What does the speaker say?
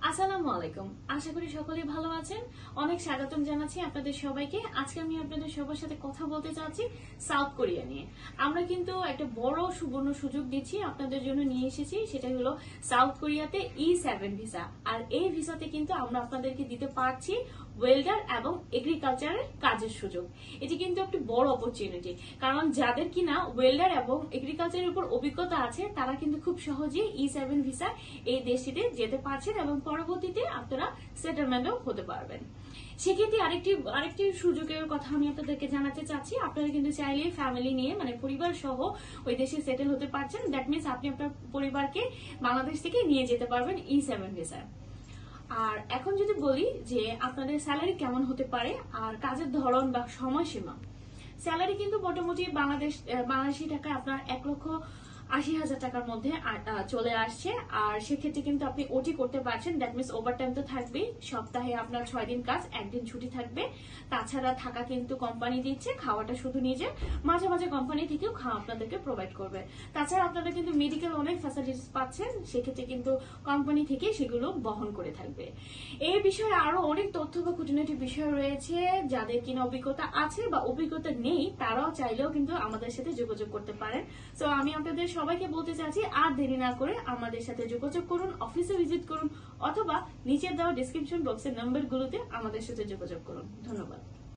আসসালামু আলাইকুম। আশা করি সকলে ভালো আছেন। অনেক স্বাগতম জানাচ্ছি আপনাদের সবাইকে। আজকে আমি আপনাদের সবার সাথে কথা বলতে চাচ্ছি সাউথ কোরিয়া নিয়ে। আমরা কিন্তু একটা বড় সুবর্ণ সুযোগ দিচ্ছি আপনাদের জন্য নিয়ে এসেছি, সেটা হলো সাউথ কোরিয়াতে E7 ভিসা। আর এই ভিসাতে কিন্তু আমরা আপনাদেরকে দিতে পারছি ওয়েল্ডার এবং এগ্রিকালচারের কাজের সুযোগ। এটি কিন্তু একটি বড় অপরচুনিটি, কারণ যাদের কিনা ওয়েল্ডার এবং এগ্রিকালচারের উপর অভিজ্ঞতা আছে তারা কিন্তু খুব সহজেই E7 ভিসা এই দেশটিতে যেতে পারছেন এবং পরবর্তীতে আপনারা সেটেলমেন্টও হতে পারবেন। সেক্ষেত্রে আরেকটি সুযোগের কথা আমি আপনাদেরকে জানাতে চাচ্ছি। আপনারা কিন্তু চাইলে ফ্যামিলি নিয়ে মানে পরিবার সহ ওই দেশে সেটেল হতে পারছেন। দ্যাট মিনস আপনি আপনার পরিবারকে বাংলাদেশ থেকে নিয়ে যেতে পারবেন E7 ভিসায়। আর এখন যদি বলি যে আপনাদের স্যালারি কেমন হতে পারে আর কাজের ধরন বা সময়সীমা, স্যালারি কিন্তু মোটামুটি বাংলাদেশি টাকায় আপনার 1,80,000 টাকার মধ্যে চলে আসছে। আর সেক্ষেত্রে কিন্তু আপনি ওটি করতে পারছেন, দ্যাট মিনস ওভারটাইম তো থাকবেই। সপ্তাহে আপনার 6 দিন কাজ, 1 দিন ছুটি থাকবে। তাছাড়া থাকা কিন্তু কোম্পানি দিচ্ছে, খাওয়াটা শুধু নিজে, মাঝে মাঝে কোম্পানি থেকেও খাওয়া আপনাদেরকে প্রোভাইড করবে। তাছাড়া আপনারা কিন্তু মেডিকেল অনেক ফ্যাসিলিটিস পাচ্ছেন, সেক্ষেত্রে কিন্তু কোম্পানি থেকে সেগুলো বহন করে থাকবে। এই বিষয়ে আরো অনেক তথ্য বা খুঁটিনাটি বিষয় রয়েছে। যাদের কিনা অভিজ্ঞতা আছে বা অভিজ্ঞতা নেই তারাও চাইলেও কিন্তু আমাদের সাথে যোগাযোগ করতে পারেন। তো আমি আপনাদের সবাইকে বলতে চাচ্ছি, আর দেরি না করে আমাদের সাথে যোগাযোগ করুন, অফিসে ভিজিট করুন অথবা নিচে দেওয়া ডেসক্রিপশন বক্সের নাম্বারগুলোতে আমাদের সাথে যোগাযোগ করুন। ধন্যবাদ।